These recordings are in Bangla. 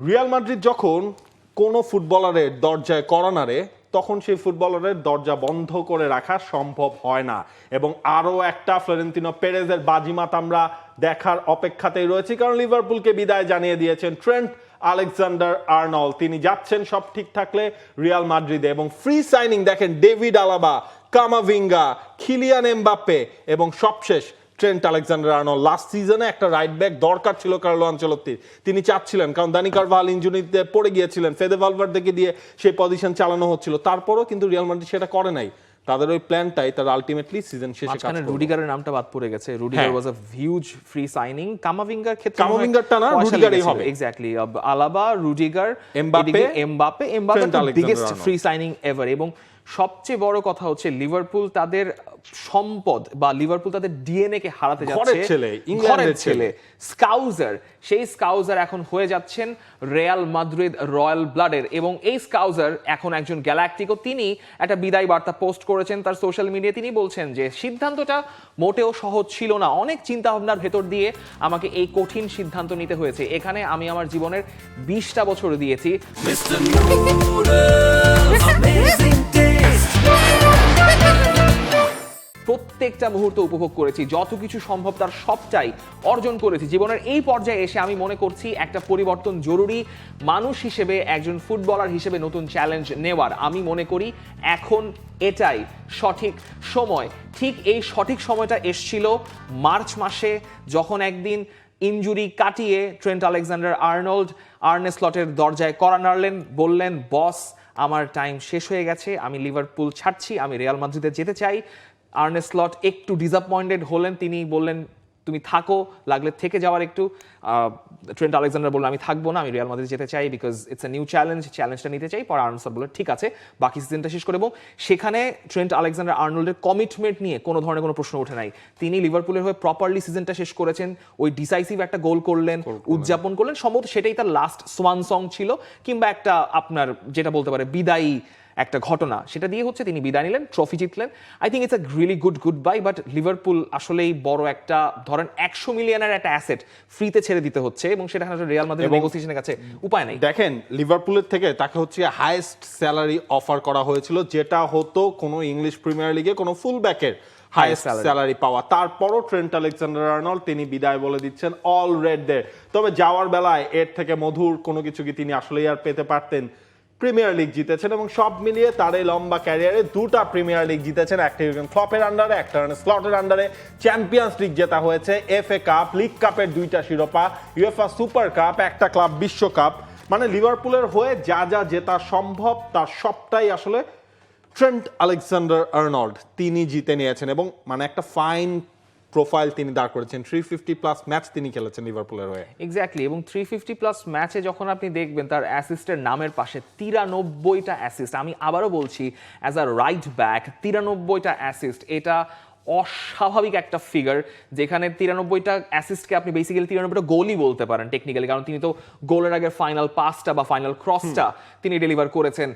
রিয়াল মাদ্রিদ যখন কোনো ফুটবলারের দরজায় কড়া নাড়ে তখন সেই ফুটবলারের দরজা বন্ধ করে রাখা সম্ভব হয় না। এবং আরও একটা ফ্লোরেন্তিনো পেরেজের বাজিমাত আমরা দেখার অপেক্ষাতেই রয়েছি, কারণ লিভারপুলকে বিদায় জানিয়ে দিয়েছেন ট্রেন্ট আলেকজান্ডার আর্নল্ড। তিনি যাচ্ছেন সব ঠিক থাকলে রিয়াল মাদ্রিদে। এবং ফ্রি সাইনিং দেখেন David Alaba, Camavinga, Kylian Mbappe এবং সবশেষ ট্রেন্ট আলেকজান্ডার আর্নল্ড। লাস্ট সিজনে একটা রাইট ব্যাক দরকার ছিল কার্লো আনচেলত্তির, তিনি চাচ্ছিলেন, কারণ দানি কারভাল ইনজুরিতে পড়ে গিয়েছিলেন, ফেদে ভালভার্দেকে দিয়ে সেই পজিশন চালানো হচ্ছিল। তারপরও কিন্তু রিয়াল মাদ্রিদ সেটা করে নাই। তাদের ওই প্ল্যানটাই তারা আলটিমেটলি সিজন শেষে কাজ করবে। রুডিগারের নামটা বাদ পড়ে গেছে। Rudiger was a huge free signing. কামাভিঙ্গার ক্ষেত্রে কামাভিঙ্গারটা না, রুডিগারই হবে। Exactly, Alaba, Rudiger, Mbappe biggest free signing ever. এবং সবচেয়ে বড় কথা হচ্ছে লিভারপুল তাদের সম্পদ বা লিভারপুল তাদের ডিএনএ কে হারাতে যাচ্ছে। ইংল্যান্ডের ছেলে স্কাউজার, সেই স্কাউজার এখন হয়ে যাচ্ছেন রিয়াল মাদ্রিদ রয়্যাল ব্লাডের। এবং এই স্কাউজার এখন একজন গ্যালাক্টিকো। তিনি একটা বিদায় বার্তা পোস্ট করেছেন তার সোশ্যাল মিডিয়ায়। তিনি বলছেন যে সিদ্ধান্তটা মোটেও সহজ ছিল না, অনেক চিন্তা ভাবনার ভেতর দিয়ে আমাকে এই কঠিন সিদ্ধান্ত নিতে হয়েছে। এখানে আমি আমার জীবনের 20টা বছর দিয়েছি। প্রত্যেকটা মুহূর্ত উপভোগ করেছি, যত কিছু সম্ভব তার সবটাই অর্জন করেছি। জীবনের এই পর্যায়ে এসে আমি মনে করছি একটা পরিবর্তন জরুরি। মানুষ হিসেবে, একজন ফুটবলার হিসেবে নতুন চ্যালেঞ্জ নেওয়ার আমি মনে করি এখন এটাই সঠিক সময়। ঠিক এই সঠিক সময়টা এসছিল মার্চ মাসে, যখন একদিন ইনজুরি কাটিয়ে ট্রেন্ট আলেকজান্ডার আর্নল্ড আর্নে স্লটের দরজায় কড়া নাড়লেন, বললেন, বস আমার টাইম শেষ হয়ে গেছে, আমি লিভারপুল ছাড়ছি, আমি রিয়াল মাদ্রিদে যেতে চাই। আর্নে স্লট একটু ডিসঅ্যাপয়েন্টেড হলেন, তিনি বললেন তুমি থাকো, লাগলে থেকে যাওয়ার একটু। ট্রেন্ট আলেকজান্ডার বললেন আমি থাকবো না, আমি রিয়াল মাদ্রিদ যেতে চাই, বিকজ ইটস এ নিউ চ্যালেঞ্জটা নিতে চাই। পরে আর্নে স্লট বললেন ঠিক আছে, বাকি সিজনটা শেষ করে। এবং সেখানে ট্রেন্ট আলেকজান্ডার আর্নল্ডের কমিটমেন্ট নিয়ে কোনো ধরনের কোনো প্রশ্ন ওঠে নাই। তিনি লিভারপুলের হয়ে প্রপারলি সিজনটা শেষ করেছেন, ওই ডিসাইসিভ একটা গোল করলেন, উদযাপন করলেন। সম্ভবত সেটাই তার লাস্ট সোয়ান সং ছিল, কিংবা একটা আপনার যেটা বলতে পারে বিদায়ী একটা ঘটনা, সেটা দিয়ে হচ্ছে তিনি বিদায় নিলেন, ট্রফি জিতলেন। I think it's a really good bye. But Liverpool আসলেই বড় একটা, ধরেন 100 মিলিয়নের একটা অ্যাসেট ফ্রিতে ছেড়ে দিতে হচ্ছে, এবং সেটা রিয়াল মাদ্রিদ নেগোসিয়েশনের কাছে উপায় নেই। দেখেন লিভারপুলের থেকে তাকে হচ্ছে হাইয়েস্ট স্যালারি অফার করা হয়েছিল, যেটা হতো কোনো ইংলিশ প্রিমিয়ার লিগে কোনো ফুল ব্যাকের হাইয়েস্ট স্যালারি পাওয়া। তারপরও ট্রেন্ট আলেকজান্ডার আর্নল্ড তিনি বিদায় বলে দিচ্ছেন অল রেড দের। তবে যাওয়ার বেলায় এর থেকে মধুর কোনো কিছু কি তিনি আসলেই আর পেতে পারতেন? প্রিমিয়ার লিগ জিতেছেন, এবং সব মিলিয়ে তার এই লম্বা ক্যারিয়ারে 2টা প্রিমিয়ার লিগ জিতেছেন, একটা ইউর্গেন ক্লপের আন্ডারে, একটা স্লটের আন্ডারে। চ্যাম্পিয়ন্স লিগ জেতা হয়েছে, এফএ কাপ, লিগ কাপের 2টা শিরোপা, ইউএফএ সুপার কাপ, একটা ক্লাব বিশ্বকাপ। মানে লিভারপুলের হয়ে যা যা জেতা সম্ভব তার সবটাই আসলে ট্রেন্ট আলেকজান্ডার আর্নল্ড তিনি জিতে নিয়েছেন। এবং মানে একটা ফাইন প্রোফাইল তিনি দাঁড় করেছেন। 350+ ম্যাচ তিনি খেলেছেন লিভারপুলের হয়ে। এক্স্যাক্টলি। এবং 350+ ম্যাচে যখন আপনি দেখবেন তার অ্যাসিস্টের নামের পাশে 93টা অ্যাসিস্ট। আমি আবারও বলছি, অ্যাজ আ রাইট ব্যাক 93টা অ্যাসিস্ট, এটা অস্বাভাবিক একটা ফিগার। যেখানে 93টা অ্যাসিস্টকে আপনি বেসিক্যালি 93টা গোলই বলতে পারেন টেকনিক্যালি, কারণ তিনি তো গোলের আগের ফাইনাল পাসটা বা ফাইনাল ক্রসটা তিনি ডেলিভার করেছেন।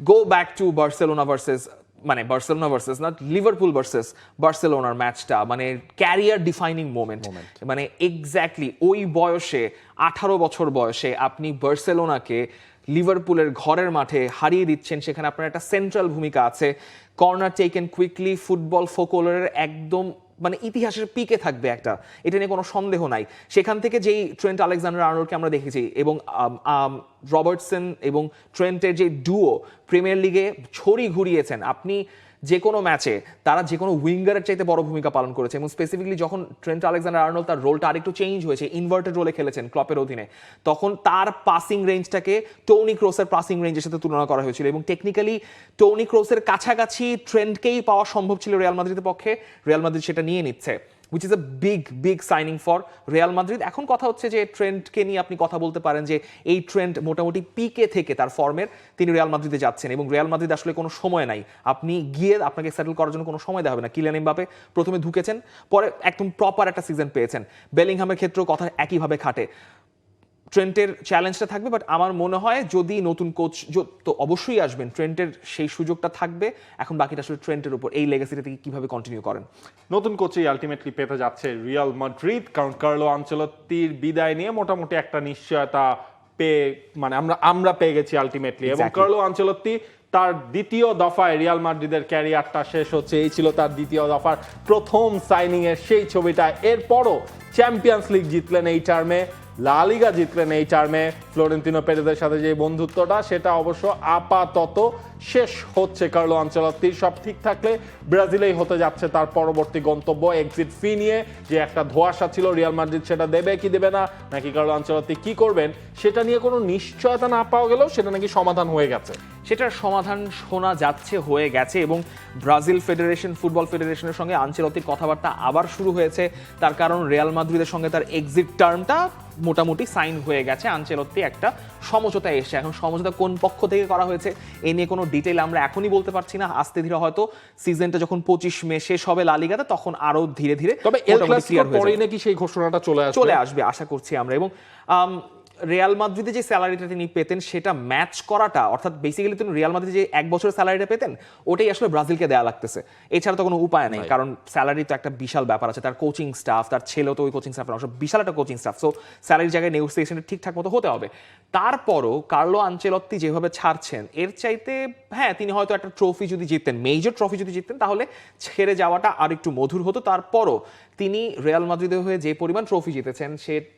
Go back to Barcelona versus না, লিভারপুল ভার্সেস বার্সেলোনার ম্যাচটা, মানে ক্যারিয়ার ডিফাইনিং মোমেন্ট। মানে এক্স্যাক্টলি ওই বয়সে, 18 বছর বয়সে আপনি বার্সেলোনাকে লিভারপুলের ঘরের মাঠে হারিয়ে দিচ্ছেন। সেখানে আপনার একটা সেন্ট্রাল ভূমিকা আছে, কর্নার টেকেন কুইকলি, ফুটবল ফোকলোরের একদম মানে ইতিহাসের পিকে থাকবে একটা, এটা নিয়ে কোনো সন্দেহ নাই। সেখান থেকে যেই ট্রেন্ট আলেকজান্ডার আর্নল্ডকে আমরা দেখেছি, এবং রবার্টসন এবং ট্রেন্টের যে ডুও প্রিমিয়ার লিগে ছড়ি ঘুরিয়েছেন, আপনি যে কোনো ম্যাচে তারা যে কোনো উইঙ্গারের চাইতে বড় ভূমিকা পালন করেছে। এবং স্পেসিফিকলি যখন ট্রেন্ট আলেকজান্ডার আর্নল্ড তার রোলটা আরেকটু চেঞ্জ হয়েছে, ইনভার্টেড রোলে খেলেছেন ক্লপের অধীনে, তখন তার পাসিং রেঞ্জটাকে টোনি ক্রোসের পাসিং রেঞ্জের সাথে তুলনা করা হয়েছিল। এবং টেকনিক্যালি টোনি ক্রোসের কাছাকাছি ট্রেন্টকেই পাওয়া সম্ভব ছিল রিয়াল মাদ্রিদের পক্ষে। রিয়াল মাদ্রিদ সেটা নিয়ে নিচ্ছে, which is a big signing for Real Madrid. এখন কথা হচ্ছে যে ট্রেন্টকে নিয়ে আপনি কথা বলতে পারেন যে এই ট্রেন্ট মোটামুটি পিকে থেকে তার ফর্মের তিনি রিয়াল মাদ্রিদে যাচ্ছেন, এবং রিয়াল মাদ্রিদ আসলে কোনো সময় নাই, আপনি গিয়ে আপনাকে সেটেল করার জন্য কোনো সময় দেওয়া হবে না। কিলিয়ান এমবাপে প্রথমে ঢুকেছেন, পরে একদম প্রপার একটা সিজন পেয়েছেন। বেলিংহামের ক্ষেত্রেও কথা একইভাবে খাটে। ট্রেন্টের চ্যালেঞ্জটা থাকবে, বাট আমার মনে হয় যদি নতুন কোচ তো অবশ্যই আসবেন, ট্রেন্টের সেই সুযোগটা থাকবে। এখন বাকিটা আসলে ট্রেন্টের উপর, এই লেগাসিটা থেকে কিভাবে কন্টিনিউ করেন। নতুন কোচই আলটিমেটলি পেতে যাচ্ছে রিয়াল মাদ্রিদ, কারণ কার্লো আনচেলত্তির বিদায় নিয়ে মোটামুটি একটা নিশ্চয়তা পেয়ে মানে আমরা পেয়ে গেছি আলটিমেটলি। এবং Exactly. কার্লো আনচেলত্তি তার দ্বিতীয় দফায় রিয়াল মাদ্রিদের ক্যারিয়ারটা শেষ হচ্ছে, এই ছিল তার দ্বিতীয় দফার প্রথম সাইনিং এর সেই ছবিটা। এরপরও চ্যাম্পিয়ন্স লিগ জিতলেন এই টার্মে, লা লিগা জিতলেন এই টার্মে। ফ্লোরেন্তিনো পেরেজের সাথে যে বন্ধুত্বটা সেটা অবশ্য আপাতত শেষ হচ্ছে কার্লো আনচেলত্তির। সব ঠিক থাকলে ব্রাজিলেই হতে যাচ্ছে তার পরবর্তী গন্তব্য। এক্সিট ফি নিয়ে যে একটা ধোঁয়াশা ছিল রিয়াল মাদ্রিদ সেটা দেবে কি দেবে না, নাকি কার্লো আনচেলত্তি কি করবেন সেটা নিয়ে কোনো নিশ্চয়তা না পাওয়া গেলেও সেটা নাকি সমাধান হয়ে গেছে। সেটার সমাধান শোনা যাচ্ছে হয়ে গেছে, এবং ব্রাজিল ফেডারেশন, ফুটবল ফেডারেশনের সঙ্গে আনচেলত্তির কথাবার্তা আবার শুরু হয়েছে। তার কারণ রিয়াল মাদ্রিদের সঙ্গে তার এক্সিট টার্মটা মোটামুটি সাইন হয়ে গেছে। আনচেলত্তি একটা সমঝোতা এসে, এখন সমঝোতা কোন পক্ষ থেকে করা হয়েছে এ নিয়ে কোনো ডিটেইল আমরা এখনই বলতে পারছি না। আস্তে ধীরে হয়তো সিজনটা যখন 25 মে শেষ হবে লা লিগাতে, তখন আরো ধীরে ধীরে তবে এল ক্লাসিকোর পরেই নাকি সেই ঘোষণাটা চলে আসবে আশা করছি আমরা। এবং রিয়াল মাদ্রিদে যে স্যালারিটা তিনি পেতেন সেটা ম্যাচ করাটা, অর্থাৎ বেসিক্যালি তিনি রিয়াল মাদ্রিদে যে 1 বছরের স্যালারিটা পেতেন ওটাই আসলে ব্রাজিলকে দেওয়া লাগতেছে, এছাড়া তো কোনো উপায় নেই। কারণ স্যালারি তো একটা বিশাল ব্যাপার আছে, তার কোচিং স্টাফ, তার ছেলেও তো ওই কোচিং স্টাফ, বিশাল একটা কোচিং স্টাফ। সো স্যালারির জায়গায় নেগোসিয়েশনটা ঠিকঠাক মতো হতে হবে। তারপরও কার্লো আনচেলত্তি যেভাবে ছাড়ছেন, এর চাইতে হ্যাঁ তিনি হয়তো একটা ট্রফি যদি জিততেন, মেজর ট্রফি যদি জিততেন, তাহলে ছেড়ে যাওয়াটা আর একটু মধুর হতো। তারপরও তিনি রিয়াল মাদ্রিদের হয়ে যে পরিমাণ ট্রফি জিতেছেন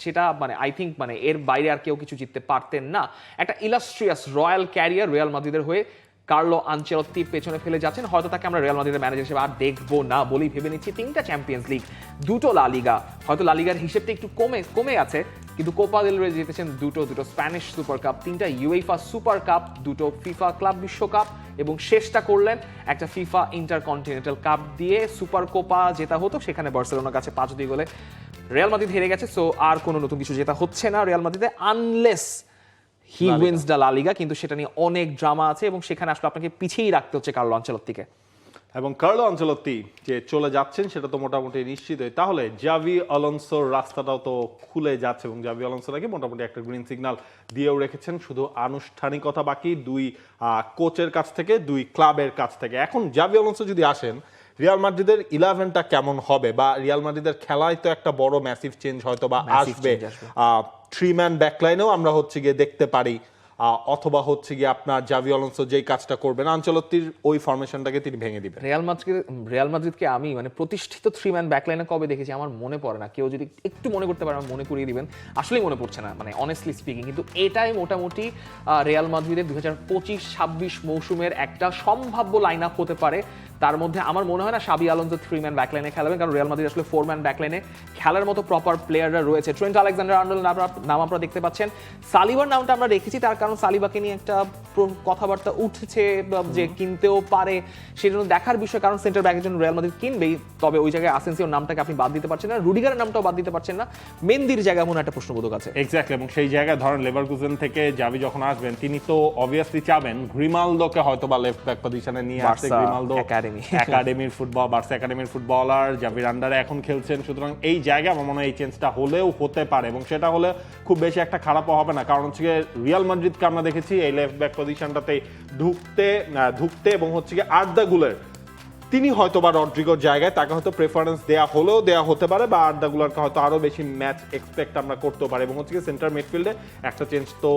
সেটা মানে আই থিঙ্ক মানে এর বাইরে আর কেউ কিছু জিততে পারতেন না। একটা ইলাস্ট্রিয়াস রয়্যাল ক্যারিয়ার রিয়াল মাদ্রিদের হয়ে কার্লো আনচেলত্তি পেছনে ফেলে যাচ্ছেন। হয়তো তাকে আমরা রিয়াল মাদ্রিদের ম্যানেজার হিসেবে আর দেখবো না বলেই ভেবে নিচ্ছি। 3টা চ্যাম্পিয়ন্স লিগ, 2টো লা লিগা, হয়তো লা লিগার হিসেবটা একটু কমে আছে, কিন্তু কোপা দেল রে জিতেছেন দুটো স্প্যানিশ সুপার কাপ, 3টা ইউএফা সুপার কাপ, 2টো ফিফা ক্লাব বিশ্বকাপ, এবং শেষটা করলেন একটা ফিফা ইন্টারকন্টিনেন্টাল কাপ দিয়ে। সুপার কোপা জেতা হতো, সেখানে বার্সেলোনার কাছে 5-2 গোলে রিয়াল মাদ্রিদ হেরে গেছে। সো আর কোনো নতুন কিছু জেতা হচ্ছে না রিয়াল মাদ্রিদে, unless he wins the La Liga. কিন্তু সেটা নিয়ে অনেক ড্রামা আছে, এবং সেখানে আসলে আপনাকে পিছিয়েই রাখতে হচ্ছে কার্লো আনচেলত্তিকে। এবং কার্লো আনচেলত্তি যে চলে যাচ্ছেন সেটা তো মোটামুটি নিশ্চিতই। তাহলে জাভি আলোনসোর রাস্তাটাও তো খুলে যাচ্ছে, এবং জাভি আলোনসো নাকি মোটামুটি একটা গ্রিন সিগন্যাল দিয়েও রেখেছেন। শুধু আনুষ্ঠানিকতা বাকি, 2 কোচের কাছ থেকে, 2 ক্লাবের কাছ থেকে। এখন জাভি আলোনসো যদি আসেন, রিয়াল মাদ্রিদের 11টা কেমন হবে, বা রিয়াল মাদ্রিদের খেলায় তো একটা বড় ম্যাসিভ চেঞ্জ হয়তো বা আসবে। 3-ম্যান ব্যাকলাইনেও আমরা হচ্ছে গিয়ে দেখতে পারি, অথবা হচ্ছে গিয়ে আপনার জাভি আলোনসো যেই কাজটা করবেন, আনচেলত্তির ওই ফরমেশনটাকে তিনি ভেঙে দিবেন। রিয়াল মাদ্রিদকে আমি মানে প্রতিষ্ঠিত 3-ম্যান ব্যাকলাইনে কবে দেখেছি আমার মনে পড়ে না। কেউ যদি একটু মনে করতে পারে, মনে করিয়ে দিবেন। আসলেই মনে পড়ছে না, মানে অনেস্টলি স্পিকিং। কিন্তু এটাই মোটামুটি রিয়াল মাদ্রিদের 2025-26 মৌসুমের একটা সম্ভাব্য লাইন আপ হতে পারে। তার মধ্যে আমার মনে হয় না শাবি আলোনসো 3-ম্যান ব্যাকলাইনে খেলাবেন, কারণ রিয়াল মাদ্রিদ আসলে 4-ম্যান ব্যাকলাইনে খেলার মতো প্রপার প্লেয়াররা রয়েছে। ট্রেন্ট আলেকজান্ডার-আর্নল্ড নাম আপনারা দেখতে পাচ্ছেন, সালিবার নামটা আমরা রেখেছি তার কারণ সালিবাকে নিয়ে একটা কথাবার্তা উঠছে যে কিনতেও পারে, সেজন্য দেখার বিষয়। কারণ সেন্টার ব্যাকের জন্য রিয়াল মাদ্রিদ কিনবেই, তবে ওই জায়গায় আসেনসিওর নামটাকে আপনি বাদ দিতে পারছেন না, রুডিগারের নামটাও বাদ দিতে পারছেন না, মেন্দির জায়গায় মনে একটা প্রশ্নবোধক আছে। এক্স্যাক্টলি। এবং সেই জায়গায় ধরেন লেভারকুসেন থেকে জাভি যখন আসবেন, তিনি তো অবভিয়াসলি চাবেন গ্রিমালদোকে হয়তো বা লেফট ব্যাক পজিশনে নিয়ে আসতে। গ্রিমালদো একাডেমির ফুটবল, বার্সা একাডেমির ফুটবলার, জাভির আন্ডারে এখন খেলছেন। সুতরাং এই জায়গায় আমার মনে হয় এই চেঞ্জটা হলেও হতে পারে, এবং সেটা হলে খুব বেশি একটা খারাপও হবে না। কারণ হচ্ছে রিয়াল মাদ্রিদকে আমরা দেখেছি এই লেফট ব্যাক পজিশনটাতে ঢুকতে এবং হচ্ছে গিয়ে আর্দা গুলের, তিনি হয়তো বা রড্রিগোর জায়গায় তাকে হয়তো প্রেফারেন্স দেওয়া হলেও দেওয়া হতে পারে, বা আর্দা গুলারকে হয়তো আরো বেশি ম্যাচ এক্সপেক্ট আমরা করতে পারি। এবং হচ্ছে গিয়ে সেন্টার মিডফিল্ডে একটা চেঞ্জ তো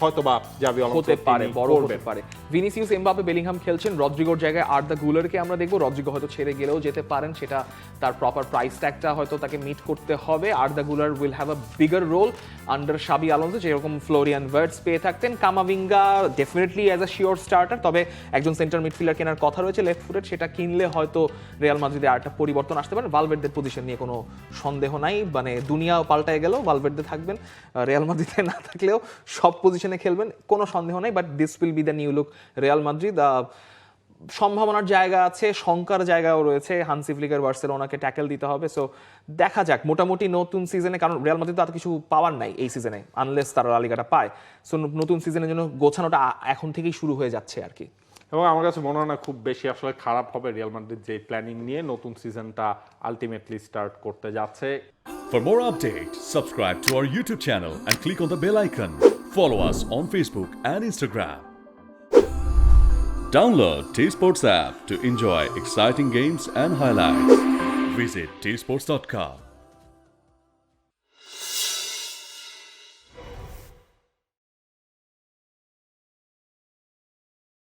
হয়তো বা জাভি আলোনসো হতে পারে, বড় হতে পারে। ভিনিসিয়াস, এমবাপে, বেলিংহাম খেলছেন, রড্রিগোর জায়গায় আর্দা গুলারকে আমরা দেখবো। রড্রিগো হয়তো ছেড়ে গেলেও যেতে পারেন, সেটা তার প্রপার প্রাইস ট্যাগটা হয়তো তাকে মিট করতে হবে। Arda Guler will have a bigger role under Xabi Alonso, যেরকম ফ্লোরিয়ান ভার্টস পেয়ে থাকতেন। Camavinga definitely as a sure starter, তবে একজন সেন্টার মিডফিল্ডার কেনার কথা রয়েছে লেফট ফুটেড, সেটা কিনলে হয়তো রিয়াল মাদ্রিদে আরেকটা পরিবর্তন আসতে পারে। ভালভের্দের পজিশন নিয়ে কোনো সন্দেহ নাই, মানে দুনিয়া পাল্টায় গেল, ভালভের্দে থাকবেন, রিয়াল মাদ্রিদে না থাকলেও সব পজিশনে খেলবেন, কোনো সন্দেহ নাই। But this will be the new look Real Madrid. সম্ভাবনার জায়গা আছে, শঙ্কার জায়গাও রয়েছে। হানসি ফ্লিকের বার্সেলোনাকে ট্যাকেল দিতে হবে। সো দেখা যাক মোটামুটি নতুন সিজনে, কারণ রিয়াল মাদ্রিদ তো আর কিছু পাওয়ার নাই এই সিজনে, আনলেস তারা লা লিগাটা পায়। সো নতুন সিজনের জন্য গোছানোটা এখন থেকেই শুরু হয়ে যাচ্ছে আর কি। এবং আমার কাছে মনে হয় না খুব বেশি আসলে খারাপ হবে রিয়াল মাদ্রিদ যে প্ল্যানিং নিয়ে নতুন সিজনটা আলটিমেটলি স্টার্ট করতে যাচ্ছে। For more updates, subscribe to our YouTube channel and click on the bell icon. Follow us on Facebook and Instagram. Download T-Sports app to enjoy exciting games and highlights. Visit tsports.com.